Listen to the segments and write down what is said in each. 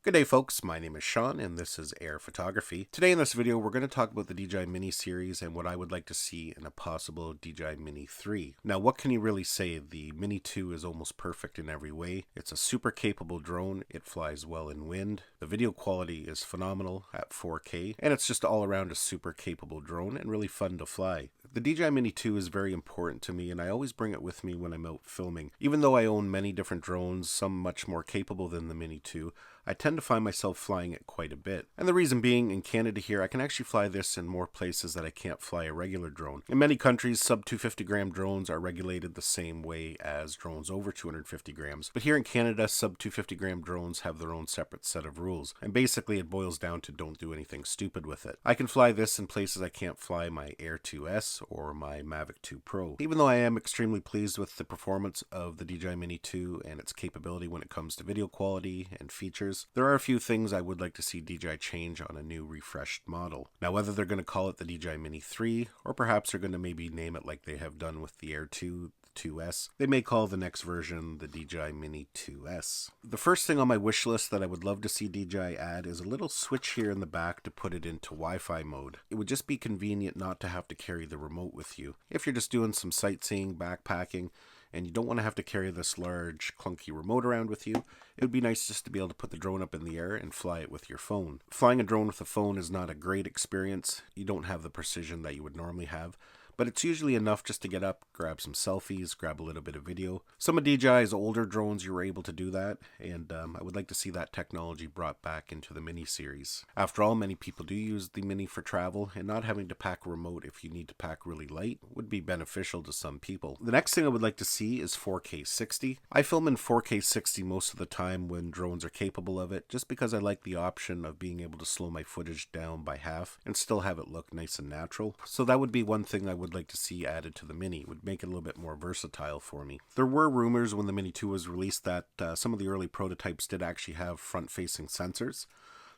Good day folks, my name is Sean and this is Air Photography. Today in this video we're going to talk about the DJI Mini series and what I would like to see in a possible DJI Mini 3. Now what can you really say? The Mini 2 is almost perfect in every way. It's a super capable drone, it flies well in wind, the video quality is phenomenal at 4K, and it's just all around a super capable drone and really fun to fly. The DJI Mini 2 is very important to me and I always bring it with me when I'm out filming. Even though I own many different drones, some much more capable than the Mini 2, I tend to find myself flying it quite a bit. And the reason being, in Canada here, I can actually fly this in more places that I can't fly a regular drone. In many countries, sub 250 gram drones are regulated the same way as drones over 250 grams. But here in Canada, sub 250 gram drones have their own separate set of rules. And basically it boils down to don't do anything stupid with it. I can fly this in places I can't fly my Air 2S or my Mavic 2 Pro. Even though I am extremely pleased with the performance of the DJI Mini 2 and its capability when it comes to video quality and features, there are a few things I would like to see DJI change on a new refreshed model. Now whether they're going to call it the DJI Mini 3 or perhaps they're going to maybe name it like they have done with the Air 2, the 2S, they may call the next version the DJI Mini 2S. The first thing on my wish list that I would love to see DJI add is a little switch here in the back to put it into Wi-Fi mode. It would just be convenient not to have to carry the remote with you. If you're just doing some sightseeing, backpacking, and you don't want to have to carry this large clunky remote around with you, it would be nice just to be able to put the drone up in the air and fly it with your phone. Flying a drone with a phone is not a great experience. You don't have the precision that you would normally have, but it's usually enough just to get up, grab some selfies, grab a little bit of video. Some of DJI's older drones you were able to do that, and I would like to see that technology brought back into the Mini series. After all, many people do use the Mini for travel, and not having to pack a remote if you need to pack really light would be beneficial to some people. The next thing I would like to see is 4K 60. I film in 4K 60 most of the time when drones are capable of it, just because I like the option of being able to slow my footage down by half and still have it look nice and natural. So that would be one thing I would like to see added to the Mini. It would make it a little bit more versatile for me. There were rumors when the Mini 2 was released that some of the early prototypes did actually have front-facing sensors.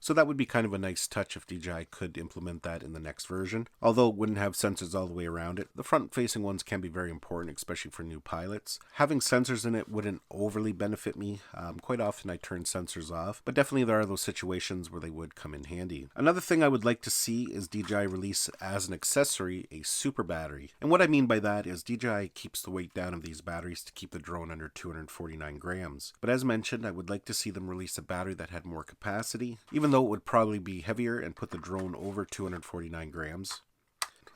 So that would be kind of a nice touch if DJI could implement that in the next version. Although it wouldn't have sensors all the way around it, the front-facing ones can be very important, especially for new pilots. Having sensors in it wouldn't overly benefit me. Quite often I turn sensors off, but definitely there are those situations where they would come in handy. Another thing I would like to see is DJI release as an accessory a super battery. And what I mean by that is DJI keeps the weight down of these batteries to keep the drone under 249 grams. But as mentioned, I would like to see them release a battery that had more capacity, even though it would probably be heavier and put the drone over 249 grams.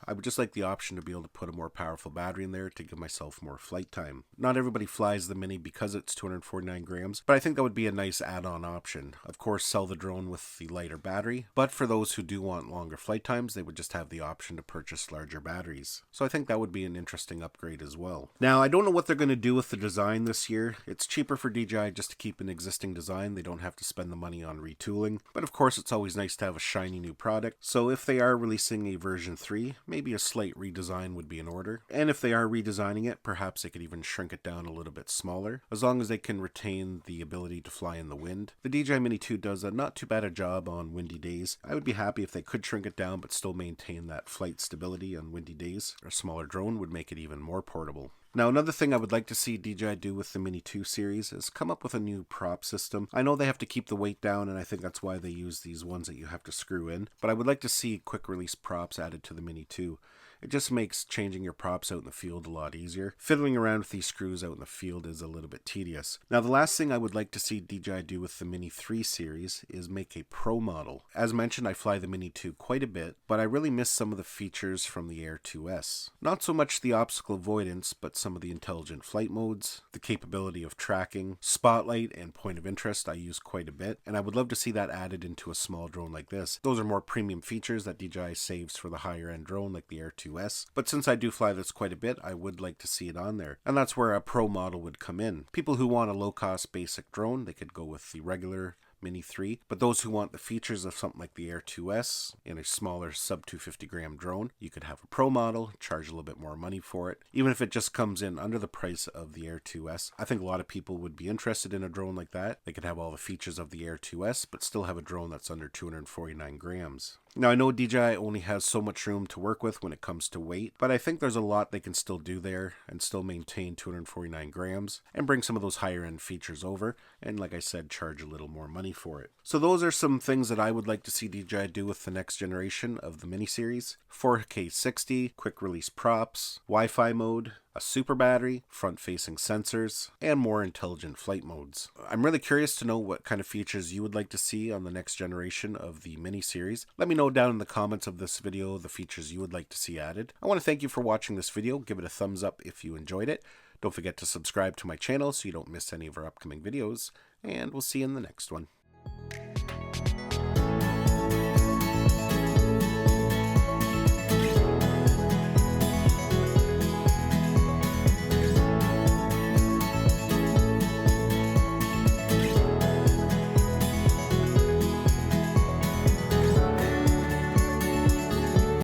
I would just like the option to be able to put a more powerful battery in there to give myself more flight time. Not everybody flies the Mini because it's 249 grams, but I think that would be a nice add-on option. Of course, sell the drone with the lighter battery, but for those who do want longer flight times, they would just have the option to purchase larger batteries. So I think that would be an interesting upgrade as well. Now, I don't know what they're going to do with the design this year. It's cheaper for DJI just to keep an existing design. They don't have to spend the money on retooling, but of course, it's always nice to have a shiny new product. So if they are releasing a version 3, maybe a slight redesign would be in order. And if they are redesigning it, perhaps they could even shrink it down a little bit smaller, as long as they can retain the ability to fly in the wind. The DJI Mini 2 does a not too bad a job on windy days. I would be happy if they could shrink it down but still maintain that flight stability on windy days. A smaller drone would make it even more portable. Now, another thing I would like to see DJI do with the Mini 2 series is come up with a new prop system. I know they have to keep the weight down, and I think that's why they use these ones that you have to screw in, but I would like to see quick release props added to the Mini 2. It just makes changing your props out in the field a lot easier. Fiddling around with these screws out in the field is a little bit tedious. Now, the last thing I would like to see DJI do with the Mini 3 series is make a Pro model. As mentioned, I fly the Mini 2 quite a bit, but I really miss some of the features from the Air 2S. Not so much the obstacle avoidance, but some of the intelligent flight modes, the capability of tracking, spotlight, and point of interest I use quite a bit, and I would love to see that added into a small drone like this. Those are more premium features that DJI saves for the higher end drone like the Air 2S. But since I do fly this quite a bit, I would like to see it on there. And that's where a Pro model would come in. People who want a low-cost basic drone, they could go with the regular Mini 3, but those who want the features of something like the Air 2S in a smaller sub 250 gram drone, you could have a Pro model, charge a little bit more money for it. Even if it just comes in under the price of the Air 2S, I think a lot of people would be interested in a drone like that. They could have all the features of the Air 2S, but still have a drone that's under 249 grams. Now, I know DJI only has so much room to work with when it comes to weight, but I think there's a lot they can still do there and still maintain 249 grams and bring some of those higher end features over, and like I said, charge a little more money money for it. So those are some things that I would like to see DJI do with the next generation of the Mini series. 4K 60, quick release props, Wi-Fi mode, a super battery, front-facing sensors, and more intelligent flight modes. I'm really curious to know what kind of features you would like to see on the next generation of the Mini series. Let me know down in the comments of this video the features you would like to see added. I want to thank you for watching this video. Give it a thumbs up if you enjoyed it. Don't forget to subscribe to my channel so you don't miss any of our upcoming videos, and we'll see you in the next one.